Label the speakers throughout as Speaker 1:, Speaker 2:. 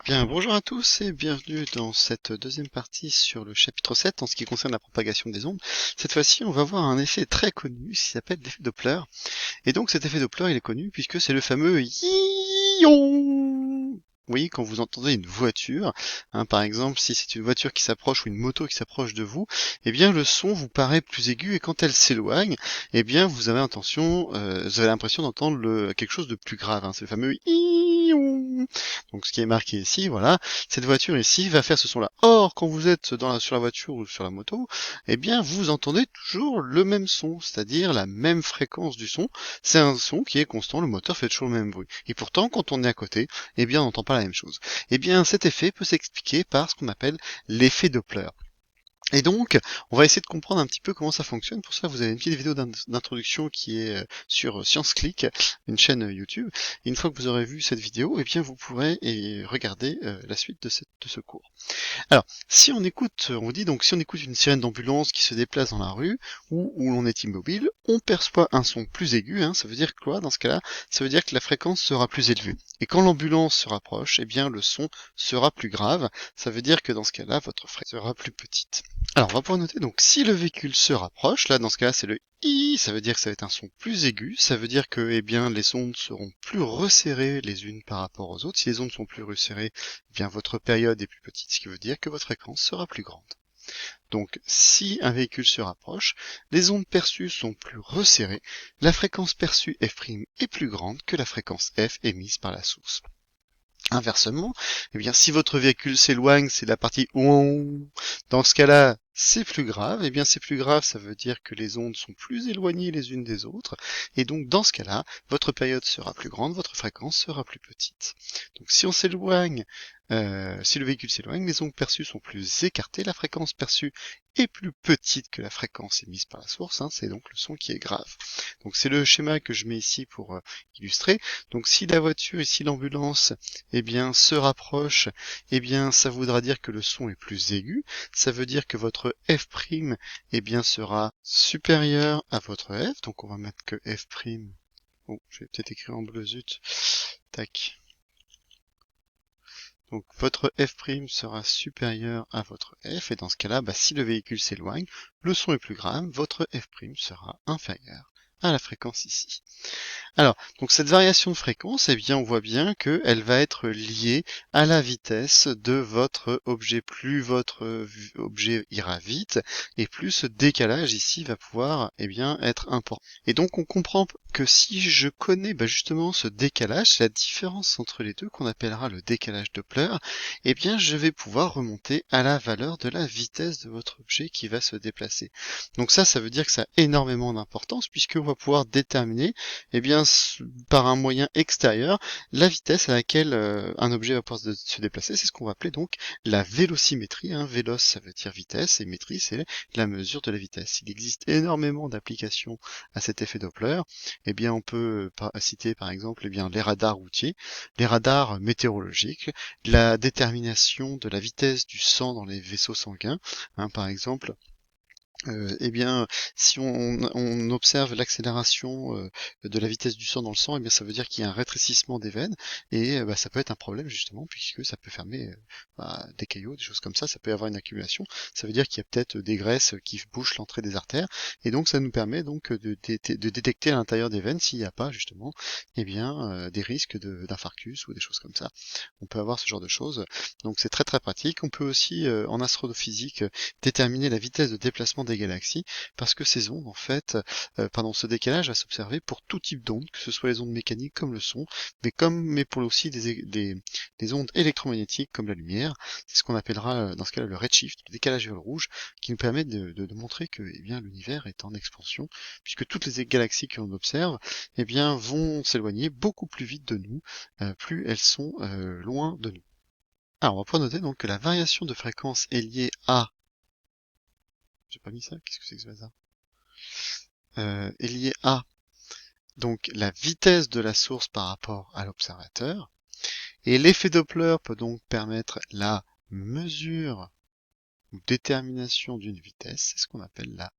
Speaker 1: Bien, bonjour à tous et bienvenue dans cette deuxième partie sur le chapitre 7 en ce qui concerne la propagation des ondes. Cette fois-ci, on va voir un effet très connu qui s'appelle l'effet Doppler. Et donc cet effet Doppler, il est connu puisque c'est le fameux ion. Oui, quand vous entendez une voiture, par exemple, si c'est une voiture qui s'approche ou une moto qui s'approche de vous, eh bien le son vous paraît plus aigu et quand elle s'éloigne, eh bien vous avez l'impression d'entendre quelque chose de plus grave. C'est le fameux ion. Donc ce qui est marqué ici, voilà, cette voiture ici va faire ce son-là. Or, quand vous êtes sur la voiture ou sur la moto, eh bien vous entendez toujours le même son, c'est-à-dire la même fréquence du son. C'est un son qui est constant, le moteur fait toujours le même bruit. Et pourtant, quand on est à côté, eh bien on n'entend pas la même chose. Eh bien cet effet peut s'expliquer par ce qu'on appelle l'effet Doppler. Et donc, on va essayer de comprendre un petit peu comment ça fonctionne. Pour ça, vous avez une petite vidéo d'introduction qui est sur ScienceClick, une chaîne YouTube. Et une fois que vous aurez vu cette vidéo, eh bien, vous pourrez regarder la suite de ce cours. Alors, si on écoute, on vous dit donc, si on écoute une sirène d'ambulance qui se déplace dans la rue ou où l'on est immobile, on perçoit un son plus aigu. Ça veut dire quoi dans ce cas-là? Ça veut dire que la fréquence sera plus élevée. Et quand l'ambulance se rapproche, eh bien le son sera plus grave. Ça veut dire que dans ce cas-là, votre fréquence sera plus petite. Alors, on va pouvoir noter donc si le véhicule se rapproche, là dans ce cas-là, c'est le I, ça veut dire que ça va être un son plus aigu. Ça veut dire que, eh bien, les ondes seront plus resserrées les unes par rapport aux autres. Si les ondes sont plus resserrées, eh bien votre période est plus petite, ce qui veut dire que votre fréquence sera plus grande. Donc si un véhicule se rapproche, les ondes perçues sont plus resserrées, la fréquence perçue f' est plus grande que la fréquence f émise par la source. Inversement, eh bien, si votre véhicule s'éloigne, c'est la partie ouh. Dans ce cas-là, c'est plus grave. Eh bien, c'est plus grave, ça veut dire que les ondes sont plus éloignées les unes des autres. Et donc, dans ce cas-là, votre période sera plus grande, votre fréquence sera plus petite. Donc, si on s'éloigne, si le véhicule s'éloigne, les ondes perçues sont plus écartées, la fréquence perçue est plus petite que la fréquence émise par la source. C'est donc le son qui est grave. Donc, c'est le schéma que je mets ici pour illustrer. Donc, si la voiture et si l'ambulance eh bien, se rapproche, eh bien, ça voudra dire que le son est plus aigu. Ça veut dire que votre f', eh bien, sera supérieur à votre f. Donc, on va mettre que f'. Oh, je vais peut-être écrire en bleu, zut. Tac. Donc, votre f' sera supérieur à votre f. Et dans ce cas-là, si le véhicule s'éloigne, le son est plus grave. Votre f' sera inférieur à la fréquence ici. Alors, donc cette variation de fréquence, eh bien, on voit bien qu'elle va être liée à la vitesse de votre objet. Plus votre objet ira vite, et plus ce décalage ici va pouvoir, eh bien, être important. Et donc, on comprend que si je connais justement ce décalage, la différence entre les deux, qu'on appellera le décalage Doppler, eh bien, je vais pouvoir remonter à la valeur de la vitesse de votre objet qui va se déplacer. Donc ça veut dire que ça a énormément d'importance, puisqu'on va pouvoir déterminer eh bien, par un moyen extérieur, la vitesse à laquelle un objet va pouvoir se déplacer. C'est ce qu'on va appeler donc la vélocimétrie. Vélos, ça veut dire vitesse, et métrie, c'est la mesure de la vitesse. Il existe énormément d'applications à cet effet Doppler. Eh bien, on peut citer par exemple eh bien, les radars routiers, les radars météorologiques, la détermination de la vitesse du sang dans les vaisseaux sanguins. Par exemple, eh bien, si on observe l'accélération de la vitesse du sang dans le sang, eh bien, ça veut dire qu'il y a un rétrécissement des veines et ça peut être un problème justement puisque ça peut fermer des caillots, des choses comme ça peut y avoir une accumulation. Ça veut dire qu'il y a peut-être des graisses qui bouchent l'entrée des artères et donc ça nous permet donc de détecter à l'intérieur des veines s'il n'y a pas justement eh bien des risques d'infarctus ou des choses comme ça. On peut avoir ce genre de choses. Donc c'est très très pratique. On peut aussi en astrophysique déterminer la vitesse de déplacement des galaxies, parce que ces ondes, en fait, ce décalage va s'observer pour tout type d'ondes, que ce soit les ondes mécaniques comme le son, mais pour aussi des ondes électromagnétiques comme la lumière. C'est ce qu'on appellera dans ce cas-là le redshift, le décalage vers le rouge, qui nous permet de montrer que eh bien, l'univers est en expansion, puisque toutes les galaxies que l'on observe eh bien, vont s'éloigner beaucoup plus vite de nous, plus elles sont loin de nous. Alors, on va pouvoir noter donc que la variation de fréquence est liée à... J'ai pas mis ça? Qu'est-ce que c'est que ce bazar? Est liée à donc la vitesse de la source par rapport à l'observateur. Et l'effet Doppler peut donc permettre la mesure ou détermination d'une vitesse. C'est ce qu'on appelle la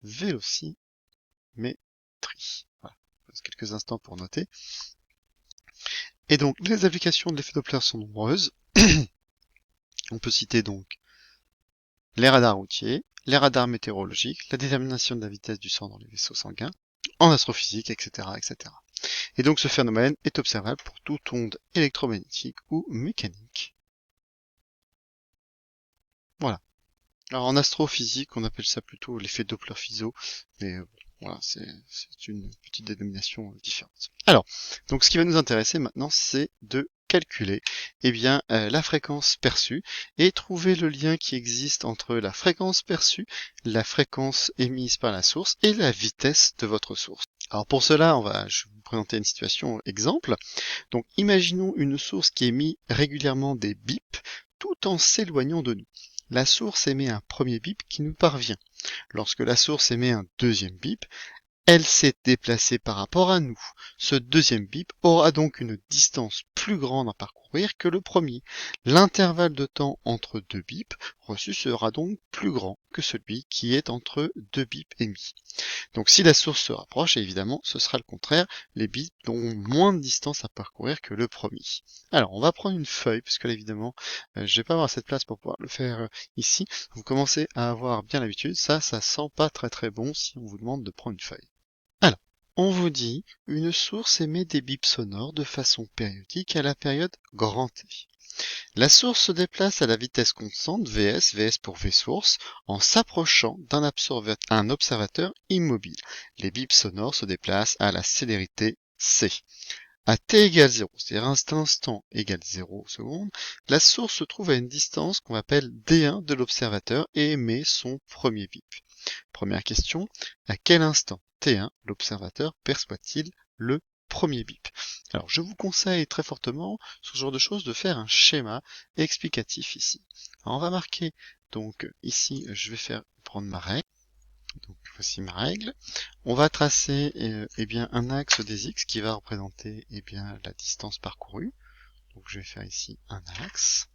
Speaker 1: vélocimétrie. Voilà. Je passe quelques instants pour noter. Et donc, les applications de l'effet Doppler sont nombreuses. On peut citer donc les radars routiers, les radars météorologiques, la détermination de la vitesse du sang dans les vaisseaux sanguins, en astrophysique, etc., etc. Et donc ce phénomène est observable pour toute onde électromagnétique ou mécanique. Voilà. Alors en astrophysique, on appelle ça plutôt l'effet Doppler-Fizeau, mais voilà, c'est une petite dénomination différente. Alors, donc ce qui va nous intéresser maintenant, c'est de calculer la fréquence perçue et trouver le lien qui existe entre la fréquence perçue, la fréquence émise par la source et la vitesse de votre source. Alors pour cela, je vais vous présenter une situation exemple. Donc imaginons une source qui émet régulièrement des bips tout en s'éloignant de nous. La source émet un premier bip qui nous parvient. Lorsque la source émet un deuxième bip, elle s'est déplacée par rapport à nous. Ce deuxième bip aura donc une distance plus grande à parcourir que le premier. L'intervalle de temps entre deux bips reçus sera donc plus grand que celui qui est entre deux bips émis. Donc si la source se rapproche, évidemment, ce sera le contraire. Les bips auront moins de distance à parcourir que le premier. Alors, on va prendre une feuille, parce que là, évidemment, je vais pas avoir cette place pour pouvoir le faire ici. Vous commencez à avoir bien l'habitude. Ça sent pas très très bon si on vous demande de prendre une feuille. Alors, on vous dit, une source émet des bips sonores de façon périodique à la période grand T. La source se déplace à la vitesse constante Vs pour V-source, en s'approchant d'un observateur immobile. Les bips sonores se déplacent à la célérité c. À t égale 0, c'est-à-dire à cet instant égale 0 secondes, la source se trouve à une distance qu'on appelle d1 de l'observateur et émet son premier bip. Première question, à quel instant t1 l'observateur perçoit-il le premier bip? Alors je vous conseille très fortement, sur ce genre de choses, de faire un schéma explicatif ici. Alors, on va marquer, donc ici je vais prendre ma règle. Donc voici ma règle. On va tracer un axe des x qui va représenter la distance parcourue. Donc je vais faire ici un axe.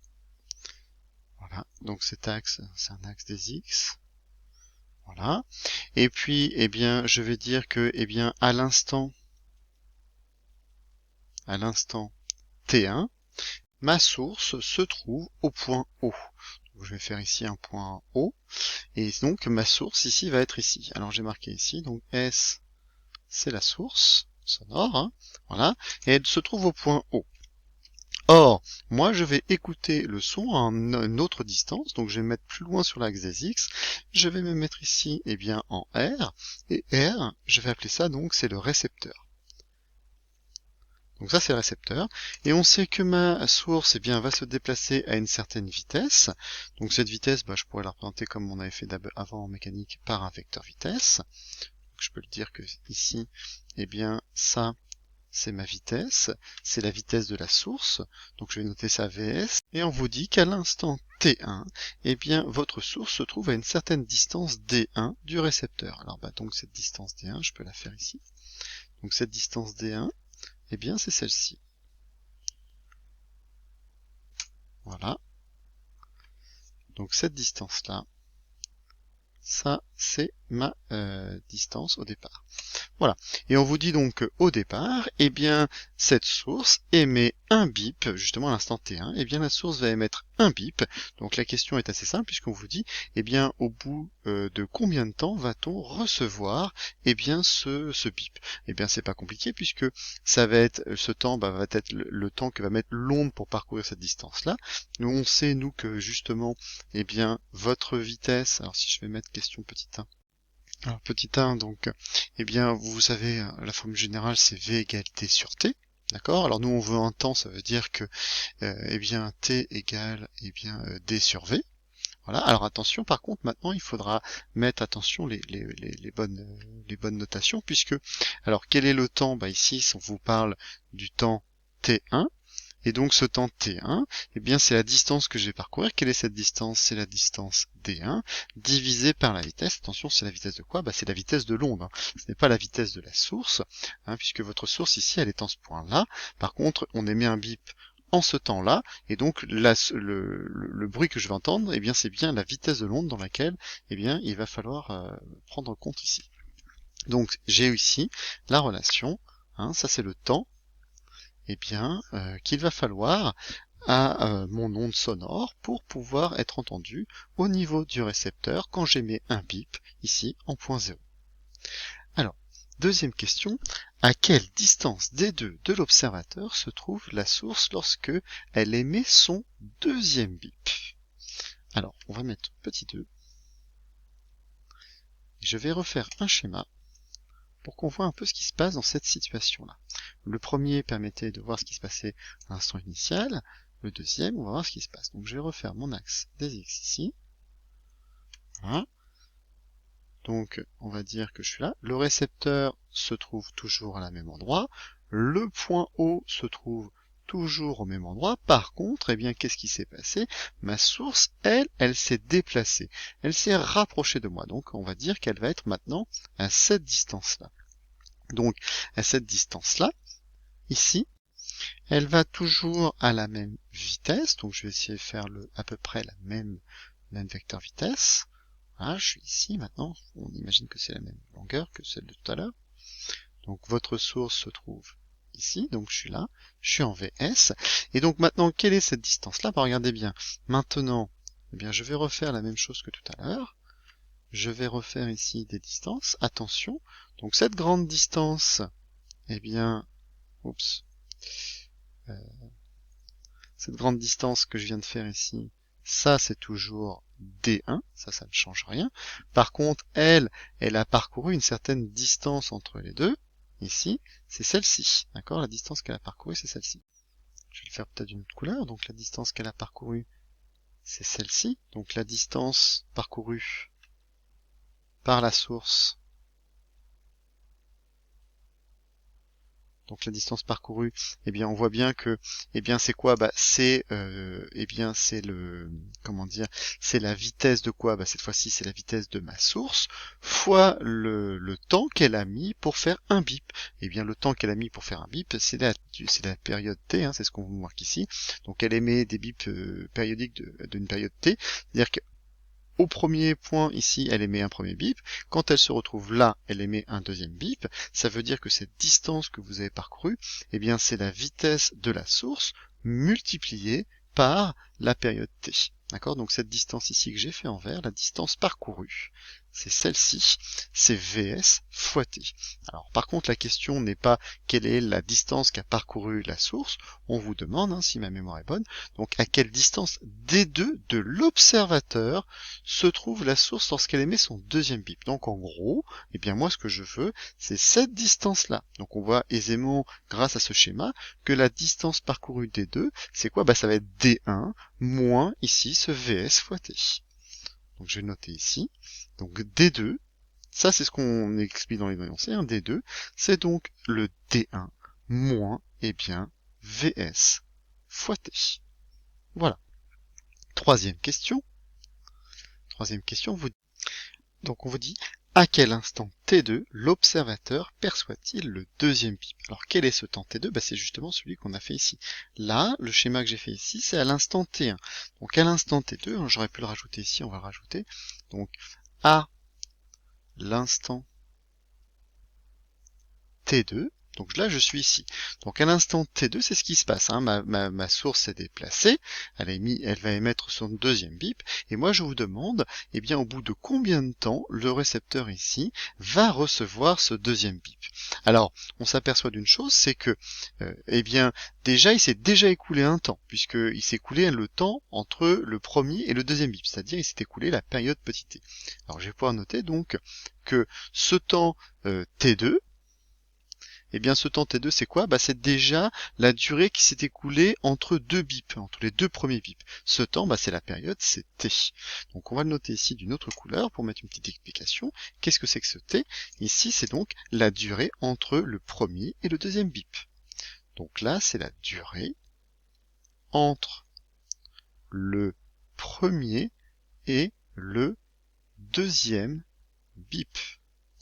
Speaker 1: Voilà, donc cet axe, c'est un axe des x. Voilà. Et puis, je vais dire que, à l'instant T1, ma source se trouve au point O. Donc, je vais faire ici un point O. Et donc, ma source ici va être ici. Alors, j'ai marqué ici, donc S, c'est la source sonore, hein, voilà. Et elle se trouve au point O. Or, moi, je vais écouter le son à une autre distance, donc je vais me mettre plus loin sur l'axe des X. Je vais me mettre ici, en R, et R, je vais appeler ça, donc, c'est le récepteur. Donc ça, c'est le récepteur. Et on sait que ma source, va se déplacer à une certaine vitesse. Donc cette vitesse, je pourrais la représenter comme on avait fait avant en mécanique par un vecteur vitesse. Donc, je peux le dire que ici, ça, c'est ma vitesse, c'est la vitesse de la source, donc je vais noter ça Vs, et on vous dit qu'à l'instant T1, votre source se trouve à une certaine distance D1 du récepteur. Alors donc cette distance D1, je peux la faire ici. Donc cette distance D1, c'est celle-ci. Voilà. Donc cette distance-là, ça c'est ma distance au départ. Voilà. Et on vous dit donc au départ, cette source émet un bip, justement à l'instant T1, la source va émettre un bip. Donc la question est assez simple puisqu'on vous dit, au bout de combien de temps va-t-on recevoir, ce bip? C'est pas compliqué puisque ça va être, ce temps va être le temps que va mettre l'onde pour parcourir cette distance-là. Nous, on sait, nous, que justement, votre vitesse, alors si je vais mettre question petit 1, alors petit 1, donc, vous savez, la formule générale, c'est V égale T sur T. D'accord? Alors nous, on veut un temps, ça veut dire que, T égale, D sur V. Voilà. Alors attention, par contre, maintenant, il faudra mettre attention les bonnes notations, puisque, alors, quel est le temps? Ici, si on vous parle du temps T1, et donc ce temps T1, c'est la distance que je vais parcourir. Quelle est cette distance? C'est la distance D1 divisée par la vitesse. Attention, c'est la vitesse de quoi? C'est la vitesse de l'onde. Ce n'est pas la vitesse de la source, puisque votre source ici, elle est en ce point-là. Par contre, on émet un bip en ce temps-là, et donc le bruit que je vais entendre, c'est bien la vitesse de l'onde dans laquelle il va falloir prendre en compte ici. Donc j'ai ici la relation, ça c'est le temps qu'il va falloir à mon onde sonore pour pouvoir être entendu au niveau du récepteur quand j'émets un bip ici en point 0. Alors, deuxième question, à quelle distance D2 de l'observateur se trouve la source lorsque elle émet son deuxième bip? Alors, on va mettre petit 2. Je vais refaire un schéma pour qu'on voit un peu ce qui se passe dans cette situation-là. Le premier permettait de voir ce qui se passait à l'instant initial. Le deuxième, on va voir ce qui se passe. Donc je vais refaire mon axe des X ici. Voilà. Donc on va dire que je suis là. Le récepteur se trouve toujours à la même endroit. Le point O se trouve toujours au même endroit. Par contre, eh bien, qu'est-ce qui s'est passé? Ma source, elle s'est déplacée. Elle s'est rapprochée de moi. Donc on va dire qu'elle va être maintenant à cette distance-là. Donc à cette distance-là, ici, elle va toujours à la même vitesse, donc je vais essayer de faire à peu près la même vecteur vitesse. Voilà, je suis ici maintenant, on imagine que c'est la même longueur que celle de tout à l'heure. Donc votre source se trouve ici, donc je suis là, je suis en VS. Et donc maintenant, quelle est cette distance-là? Bah, regardez bien, maintenant, eh bien, je vais refaire la même chose que tout à l'heure. Je vais refaire ici des distances, attention, donc cette grande distance, eh bien, oups, cette grande distance que je viens de faire ici, ça c'est toujours D1, ça ne change rien. Par contre, elle a parcouru une certaine distance entre les deux. Ici, c'est celle-ci, d'accord? La distance qu'elle a parcourue, c'est celle-ci. Je vais le faire peut-être d'une autre couleur, donc la distance qu'elle a parcourue, c'est celle-ci. Donc la distance parcourue par la source, donc la distance parcourue, eh bien on voit bien que, eh bien c'est quoi? Bah c'est, eh bien c'est le, comment dire, c'est la vitesse de quoi? Bah cette fois-ci c'est la vitesse de ma source fois le temps qu'elle a mis pour faire un bip. Eh bien le temps qu'elle a mis pour faire un bip, c'est la période t, hein, c'est ce qu'on vous marque ici. Donc elle émet des bips périodiques d'une période t, c'est-à-dire que au premier point ici, elle émet un premier bip. Quand elle se retrouve là, elle émet un deuxième bip. Ça veut dire que cette distance que vous avez parcourue, eh bien, c'est la vitesse de la source multipliée par la période t. D'accord? Donc cette distance ici que j'ai fait en vert, la distance parcourue, c'est celle-ci, c'est Vs fois t. Alors par contre, la question n'est pas quelle est la distance qu'a parcouru la source, on vous demande, hein, si ma mémoire est bonne, donc à quelle distance D2 de l'observateur se trouve la source lorsqu'elle émet son deuxième bip. Donc en gros, eh bien moi ce que je veux, c'est cette distance-là. Donc on voit aisément, grâce à ce schéma, que la distance parcourue D2, c'est quoi? Bah ça va être D1 moins ici ce Vs fois t. Donc je vais noter ici. Donc D2, ça c'est ce qu'on explique dans les énoncés, hein, D2, c'est donc le D1 moins, eh bien, Vs fois t. Voilà. Troisième question, donc on vous dit, à quel instant T2 l'observateur perçoit-il le deuxième bip? Alors quel est ce temps T2? Bah, c'est justement celui qu'on a fait ici. Là, le schéma que j'ai fait ici, c'est à l'instant T1. Donc à l'instant T2, hein, j'aurais pu le rajouter ici, on va le rajouter. Donc à l'instant T2, donc là je suis ici. Donc à l'instant T2, c'est ce qui se passe. Hein. Ma source s'est déplacée, elle va émettre son deuxième bip, et moi je vous demande, eh bien au bout de combien de temps le récepteur ici va recevoir ce deuxième bip. Alors on s'aperçoit d'une chose, c'est que, eh bien déjà il s'est déjà écoulé un temps, puisqu'il s'est écoulé le temps entre le premier et le deuxième bip, c'est-à-dire il s'est écoulé la période petit t. Alors je vais pouvoir noter donc que ce temps T2, eh bien ce temps T2 c'est quoi? Bah, c'est déjà la durée qui s'est écoulée entre deux bips, entre les deux premiers bips. Ce temps, bah, c'est la période, c'est T. Donc on va le noter ici d'une autre couleur pour mettre une petite explication. Qu'est-ce que c'est que ce T? Ici c'est donc la durée entre le premier et le deuxième bip. Donc là c'est la durée entre le premier et le deuxième bip.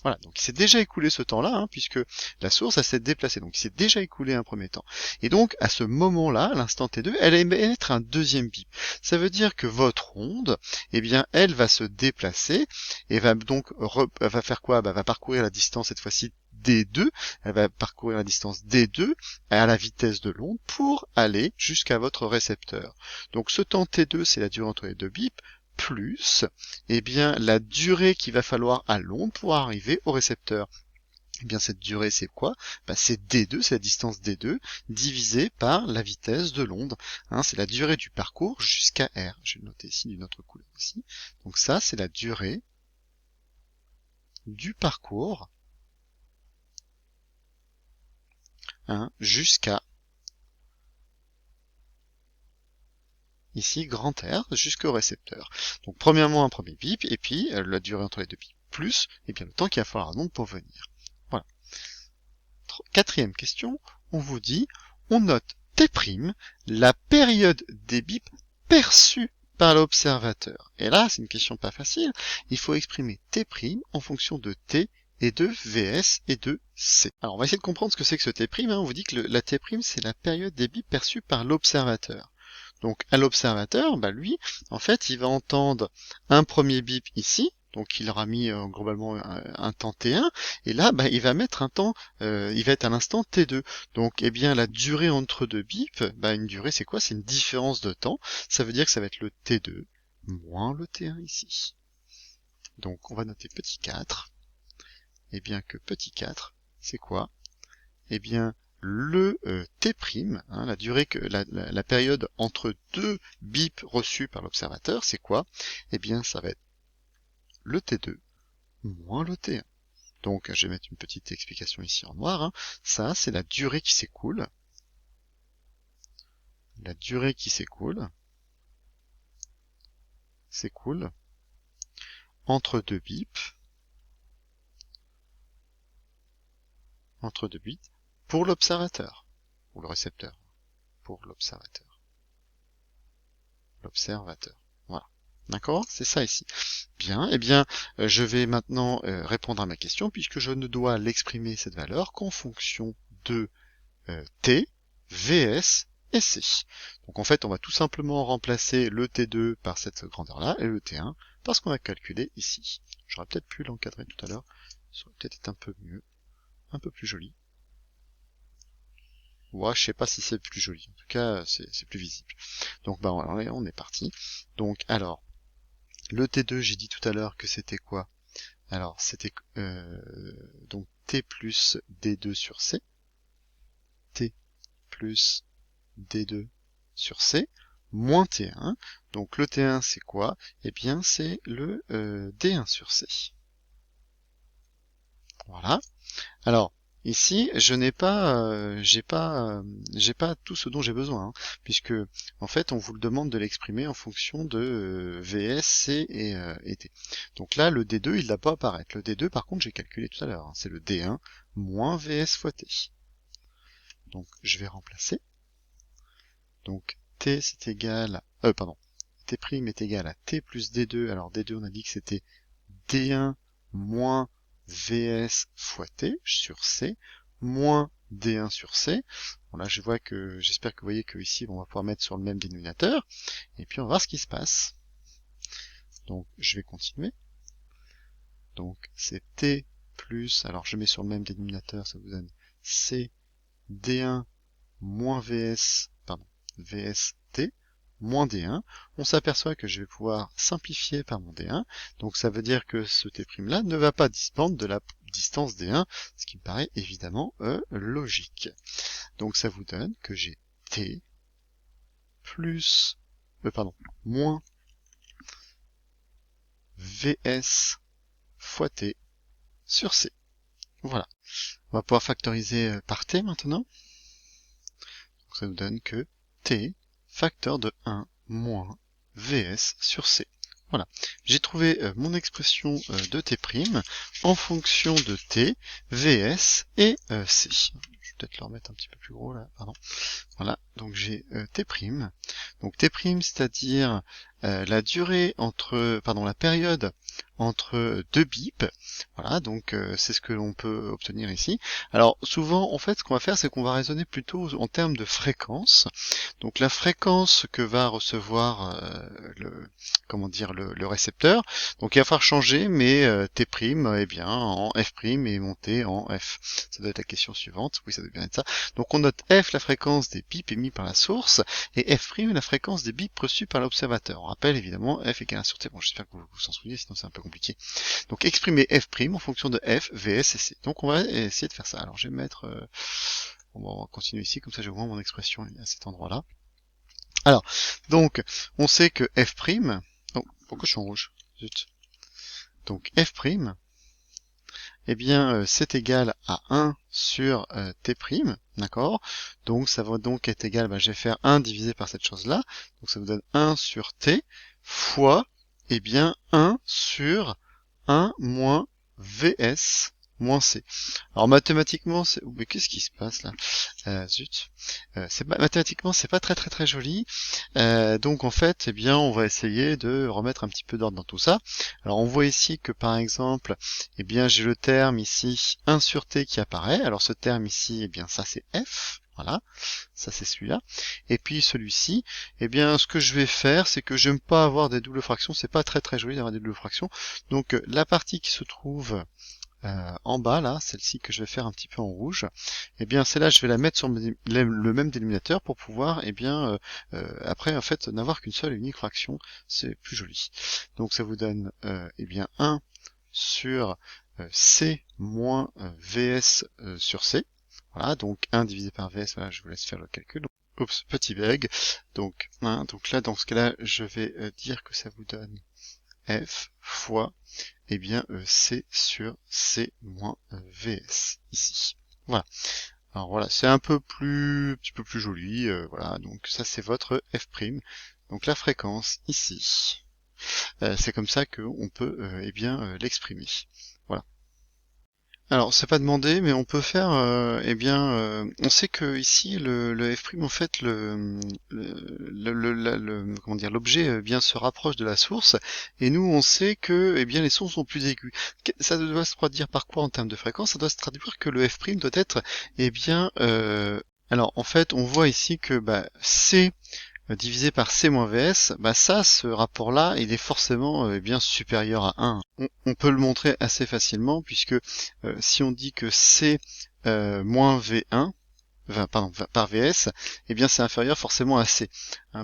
Speaker 1: Voilà, donc il s'est déjà écoulé ce temps-là, hein, puisque la source s'est déplacée, donc il s'est déjà écoulé un premier temps. Et donc à ce moment-là, à l'instant T2, elle va émettre un deuxième bip. Ça veut dire que votre onde, eh bien, elle va se déplacer et va donc va faire quoi? Bah, va parcourir la distance cette fois-ci D2, elle va parcourir la distance D2 à la vitesse de l'onde pour aller jusqu'à votre récepteur. Donc ce temps T2, c'est la durée entre les deux bips, plus eh bien, la durée qu'il va falloir à l'onde pour arriver au récepteur. Eh bien, cette durée, c'est quoi? C'est D2, c'est la distance D2, divisée par la vitesse de l'onde. C'est la durée du parcours jusqu'à R. Je vais le noter ici d'une autre couleur aussi. Donc ça, c'est la durée du parcours jusqu'à, ici, grand R, jusqu'au récepteur. Donc, premièrement, un premier bip, et puis la durée entre les deux bips, plus, et bien le temps qu'il va falloir à l'onde pour venir. Voilà. Quatrième question, on vous dit, on note T', la période des bips perçue par l'observateur. Et là, c'est une question pas facile, il faut exprimer T' en fonction de T et de VS et de C. Alors, on va essayer de comprendre ce que c'est que ce T', on vous dit que la T', c'est la période des bips perçue par l'observateur. Donc, à l'observateur, lui, en fait, il va entendre un premier bip ici, donc il aura mis globalement un temps T1, et là, il va mettre un temps, il va être à l'instant T2. Donc, eh bien, la durée entre deux bips, une durée, c'est quoi? C'est une différence de temps. Ça veut dire que ça va être le T2 moins le T1 ici. Donc, on va noter petit 4. Eh bien, que petit 4, c'est quoi? Eh bien, le T', la durée que la période entre deux bips reçus par l'observateur, c'est quoi? Eh bien, ça va être le T2 moins le T1. Donc, je vais mettre une petite explication ici en noir. Ça, c'est la durée qui s'écoule. La durée qui s'écoule entre deux bips. Pour l'observateur. Ou le récepteur. Pour l'observateur. Voilà. D'accord? C'est ça ici. Bien, eh bien, je vais maintenant répondre à ma question, puisque je ne dois l'exprimer cette valeur qu'en fonction de T, VS et C. Donc en fait, on va tout simplement remplacer le T2 par cette grandeur-là, et le T1 par ce qu'on a calculé ici. J'aurais peut-être pu l'encadrer tout à l'heure, ça aurait peut-être été un peu mieux, un peu plus joli. Ouais, je sais pas si c'est plus joli, en tout cas, c'est plus visible. Donc on est parti. Donc alors, le T2, j'ai dit tout à l'heure que c'était quoi? Alors, c'était donc T plus D2 sur C. T plus D2 sur C, moins T1. Donc le T1, c'est quoi? Eh bien, c'est le D1 sur C. Voilà. Alors, ici, je n'ai pas, j'ai pas tout ce dont j'ai besoin, puisque en fait, on vous le demande de l'exprimer en fonction de VS, C et T. Donc là, le D2, il ne va pas apparaître. Le D2, par contre, j'ai calculé tout à l'heure. C'est le D1 moins VS fois T. Donc, je vais remplacer. Donc, T, c'est égal, T' est égal à T plus D2. Alors, D2, on a dit que c'était D1 moins VS fois T sur C, moins D1 sur C. Bon, là, j'espère que vous voyez que ici, on va pouvoir mettre sur le même dénominateur. Et puis, on va voir ce qui se passe. Donc, je vais continuer. Donc, c'est T plus, alors je mets sur le même dénominateur, ça vous donne C D1 moins VST moins D1, on s'aperçoit que je vais pouvoir simplifier par mon D1, donc ça veut dire que ce T' là ne va pas dépendre de la distance D1, ce qui me paraît évidemment logique. Donc ça vous donne que j'ai T plus, moins VS fois T sur C. Voilà. On va pouvoir factoriser par T maintenant. Donc ça nous donne que T facteur de 1 moins VS sur C. Voilà. J'ai trouvé mon expression de T' en fonction de T, VS et C. Je vais peut-être le remettre un petit peu plus gros là, pardon. Voilà, donc j'ai T'. Donc T', c'est-à-dire la durée entre, pardon, la période entre deux bips. Voilà, donc c'est ce que l'on peut obtenir ici. Alors souvent, en fait, ce qu'on va faire, c'est qu'on va raisonner plutôt en termes de fréquence. Donc la fréquence que va recevoir comment dire, le récepteur. Donc il va falloir changer, mais T', eh bien, en F' et monter en F. Ça doit être la question suivante. Oui, ça doit bien être ça. Donc on note F, la fréquence des bips émis par la source, et F', la fréquence des bips reçus par l'observateur. On rappelle évidemment F égale 1 sur T. Bon, j'espère que vous vous en souvenez, sinon c'est un peu compliqué. Donc exprimer F' en fonction de F, Vs et C. Donc on va essayer de faire ça. Alors je vais mettre... on va continuer ici, comme ça j'ai au moins mon expression à cet endroit-là. Alors, donc, on sait que F'... Oh, pourquoi je suis en rouge? Zut. Donc F', eh bien, c'est égal à 1 sur T', d'accord? Donc ça va donc être égal, je vais faire 1 divisé par cette chose-là, donc ça vous donne 1 sur T fois, eh bien, 1 sur 1 moins Vs moins C. Alors mathématiquement, mais qu'est-ce qui se passe là? Zut. Mathématiquement, c'est pas très joli. Donc en fait, eh bien, on va essayer de remettre un petit peu d'ordre dans tout ça. Alors on voit ici que par exemple, eh bien, j'ai le terme ici 1 sur T qui apparaît. Alors ce terme ici, eh bien, ça c'est F. Voilà, ça c'est celui-là. Et puis celui-ci, eh bien, ce que je vais faire, c'est que j'aime pas avoir des doubles fractions. C'est pas très joli d'avoir des doubles fractions. Donc la partie qui se trouve en bas là, celle-ci que je vais faire un petit peu en rouge, et bien celle-là je vais la mettre sur le même dénominateur pour pouvoir après en fait n'avoir qu'une seule et unique fraction, c'est plus joli. Donc ça vous donne bien 1 sur C moins Vs sur C. Voilà, donc 1 divisé par Vs, voilà, je vous laisse faire le calcul. Oups, petit bug. Donc là dans ce cas-là, je vais dire que ça vous donne F fois C sur C moins Vs ici. Voilà. Alors voilà, c'est un petit peu plus joli. Voilà, donc ça c'est votre F'. Donc la fréquence ici. C'est comme ça qu'on peut l'exprimer. Voilà. Alors c'est pas demandé, mais on peut faire, on sait que ici le F' en fait comment dire, l'objet bien se rapproche de la source, et nous on sait que les sons sont plus aigus. Ça doit se traduire par quoi en termes de fréquence? Ça doit se traduire que le F' doit être alors en fait on voit ici que C divisé par C moins Vs, ça, ce rapport-là, il est forcément bien supérieur à 1. On peut le montrer assez facilement, puisque si on dit que C moins V1, par Vs, eh bien c'est inférieur forcément à C.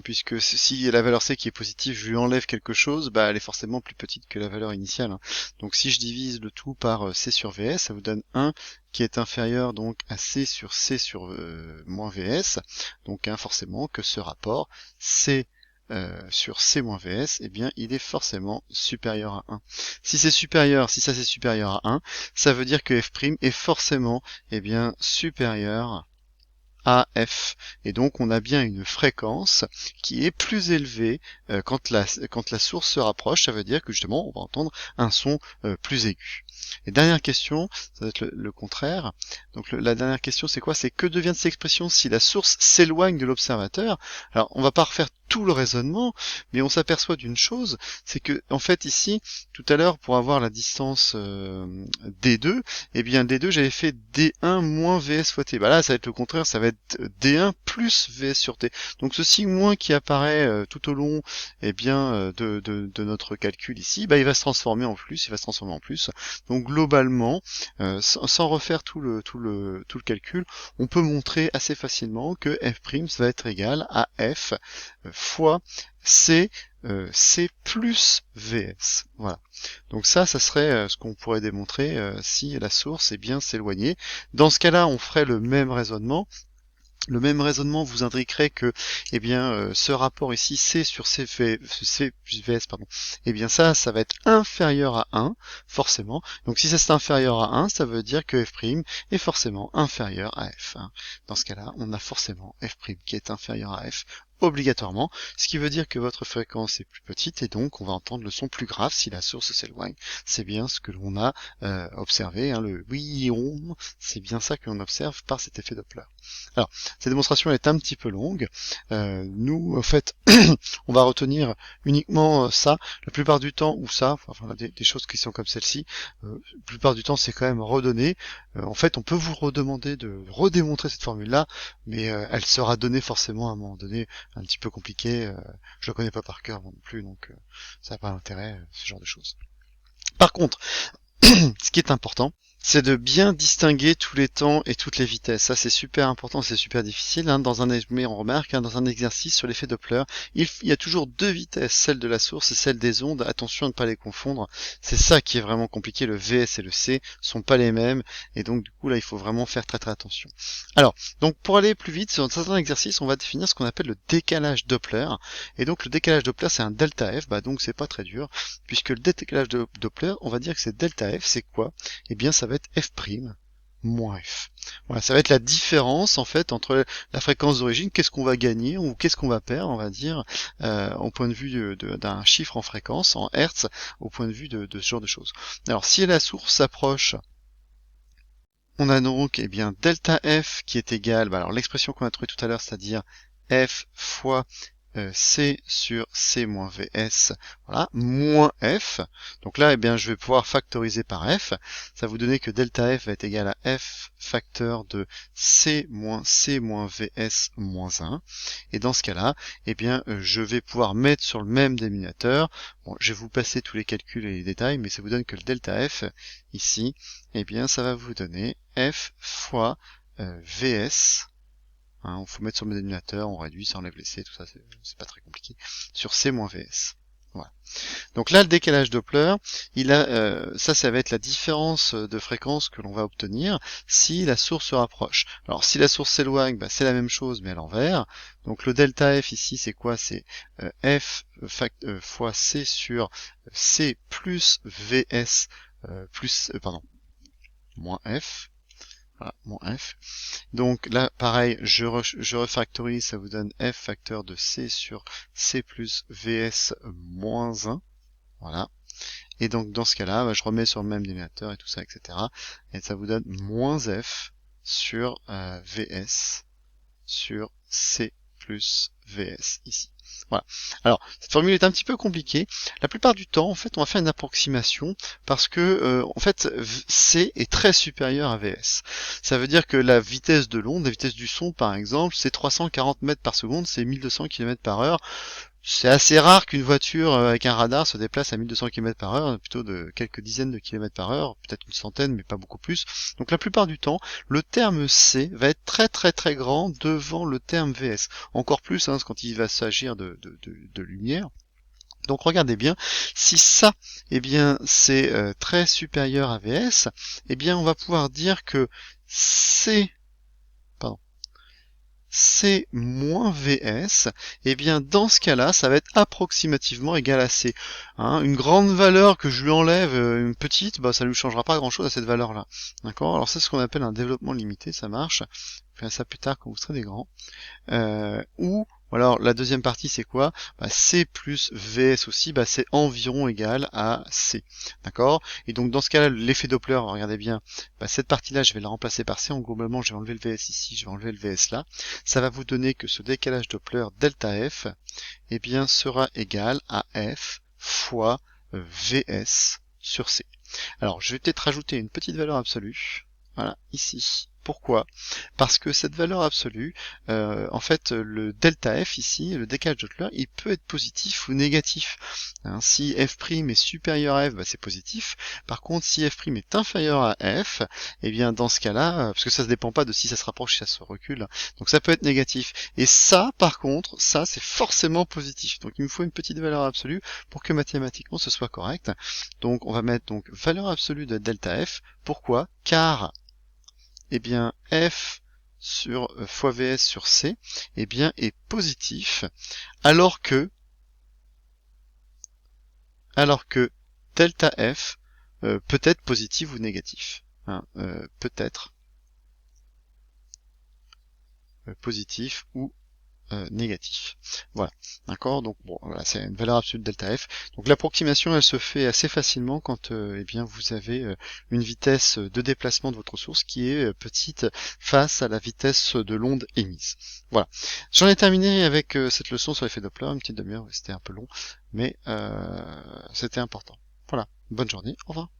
Speaker 1: Puisque si la valeur C qui est positive, je lui enlève quelque chose, elle est forcément plus petite que la valeur initiale. Donc si je divise le tout par C sur Vs, ça vous donne 1 qui est inférieur donc à C sur moins Vs. Donc forcément que ce rapport C sur C moins Vs, eh bien il est forcément supérieur à 1. Si ça c'est supérieur à 1, ça veut dire que F' est forcément supérieur à F, et donc on a bien une fréquence qui est plus élevée quand la source se rapproche. Ça veut dire que justement on va entendre un son plus aigu. Et dernière question, ça va être le contraire. Donc la dernière question c'est quoi? C'est que devient de cette expression si la source s'éloigne de l'observateur? Alors on va pas refaire tout le raisonnement, mais on s'aperçoit d'une chose, c'est que en fait ici, tout à l'heure, pour avoir la distance D2, D2 j'avais fait D1 moins Vs fois T. Là ça va être le contraire, ça va être D1 plus Vs sur T. Donc ce signe moins qui apparaît tout au long de notre calcul ici, il va se transformer en plus, Donc globalement, sans refaire tout le calcul, on peut montrer assez facilement que F' va être égal à F fois C, C plus Vs. Voilà. Donc ça serait ce qu'on pourrait démontrer si la source est bien s'éloigner. Dans ce cas-là, on ferait le même raisonnement. Le même raisonnement vous indiquerait que ce rapport ici C sur C plus Vs, ça va être inférieur à 1, forcément. Donc si ça c'est inférieur à 1, ça veut dire que F' est forcément inférieur à F. Dans ce cas-là, on a forcément F' qui est inférieur à F obligatoirement, ce qui veut dire que votre fréquence est plus petite et donc on va entendre le son plus grave si la source s'éloigne. C'est bien ce que l'on a observé, le oui, c'est bien ça que l'on observe par cet effet Doppler. Alors, cette démonstration est un petit peu longue. Nous, en fait, on va retenir uniquement ça. La plupart du temps, ou ça, enfin des choses qui sont comme celle-ci, la plupart du temps, c'est quand même redonné. En fait, on peut vous redemander de redémontrer cette formule-là, mais elle sera donnée forcément à un moment donné, un petit peu compliqué. Je la connais pas par cœur non plus, donc ça n'a pas d'intérêt, ce genre de choses. Par contre, ce qui est important, c'est de bien distinguer tous les temps et toutes les vitesses. Ça, c'est super important, c'est super difficile. Mais on remarque, dans un exercice sur l'effet Doppler, il y a toujours deux vitesses, celle de la source et celle des ondes. Attention à ne pas les confondre. C'est ça qui est vraiment compliqué. Le VS et le C sont pas les mêmes. Et donc, du coup, là, il faut vraiment faire très très attention. Alors, donc pour aller plus vite, sur certains exercices, on va définir ce qu'on appelle le décalage Doppler. Et donc, le décalage Doppler, c'est un delta F. Donc, c'est pas très dur, puisque le décalage de Doppler, on va dire que c'est delta F. C'est quoi? Eh bien, ça va être f' moins f. Voilà, ça va être la différence en fait entre la fréquence d'origine, qu'est-ce qu'on va gagner ou qu'est-ce qu'on va perdre, on va dire, au point de vue d'un chiffre en fréquence, en hertz, au point de vue de ce genre de choses. Alors, si la source s'approche, on a donc delta f qui est égal, alors l'expression qu'on a trouvée tout à l'heure, c'est-à-dire f fois C sur C moins VS, voilà, moins F. Donc là, je vais pouvoir factoriser par F. Ça va vous donner que delta F va être égal à F facteur de C moins VS moins 1. Et dans ce cas-là, je vais pouvoir mettre sur le même dénominateur. Bon, je vais vous passer tous les calculs et les détails, mais ça vous donne que le delta F, ici, ça va vous donner F fois VS. On faut mettre sur le dénominateur, on réduit, ça enlève les C, tout ça, c'est pas très compliqué, sur C moins VS. Voilà. Donc là, le décalage Doppler, ça va être la différence de fréquence que l'on va obtenir si la source se rapproche. Alors, si la source s'éloigne, c'est la même chose, mais à l'envers. Donc le delta F ici, c'est quoi? C'est F fois C sur C plus VS moins F. Voilà, moins F. Donc là, pareil, je refactorise, ça vous donne f facteur de c sur c plus vs moins 1. Voilà. Et donc dans ce cas-là, je remets sur le même dénominateur et tout ça, etc. Et ça vous donne moins f sur vs sur c plus vs ici. Voilà. Alors, cette formule est un petit peu compliquée. La plupart du temps, en fait, on va faire une approximation parce que, en fait, C est très supérieur à VS. Ça veut dire que la vitesse de l'onde, la vitesse du son, par exemple, c'est 340 mètres par seconde, c'est 1200 km par heure. C'est assez rare qu'une voiture avec un radar se déplace à 1200 km par heure, plutôt de quelques dizaines de kilomètres par heure, peut-être une centaine, mais pas beaucoup plus. Donc la plupart du temps, le terme C va être très très très grand devant le terme VS. Encore plus quand il va s'agir de lumière. Donc regardez bien, si ça, c'est très supérieur à VS, on va pouvoir dire que C moins VS, dans ce cas-là, ça va être approximativement égal à C. Une grande valeur que je lui enlève, une petite, ça ne lui changera pas grand-chose à cette valeur-là. D'accord? Alors c'est ce qu'on appelle un développement limité, ça marche. On fera ça plus tard quand vous serez des grands. Ou alors la deuxième partie c'est quoi? C plus VS aussi, c'est environ égal à C. D'accord? Et donc dans ce cas-là, l'effet Doppler, regardez bien, cette partie-là, je vais la remplacer par C. En globalement, je vais enlever le VS ici, je vais enlever le VS là. Ça va vous donner que ce décalage Doppler delta F, sera égal à F fois VS sur C. Alors, je vais peut-être rajouter une petite valeur absolue. Voilà, ici. Pourquoi? Parce que cette valeur absolue, en fait, le delta F ici, le décalage Doppler, il peut être positif ou négatif. Si f' est supérieur à f, c'est positif. Par contre, si f' est inférieur à f, dans ce cas-là, parce que ça ne dépend pas de si ça se rapproche, si ça se recule, donc ça peut être négatif. Et ça, par contre, ça c'est forcément positif. Donc il me faut une petite valeur absolue pour que mathématiquement ce soit correct. Donc on va mettre valeur absolue de delta F. Pourquoi? Car f sur fois vs sur c est positif, alors que delta f peut être positif ou négatif. Peut être positif ou négatif. Voilà, d'accord. Donc bon, voilà, c'est une valeur absolue de delta f. Donc l'approximation, elle se fait assez facilement quand eh bien vous avez une vitesse de déplacement de votre source qui est petite face à la vitesse de l'onde émise. Voilà. J'en ai terminé avec cette leçon sur l'effet Doppler, une petite demi-heure, c'était un peu long, mais c'était important. Voilà. Bonne journée. Au revoir.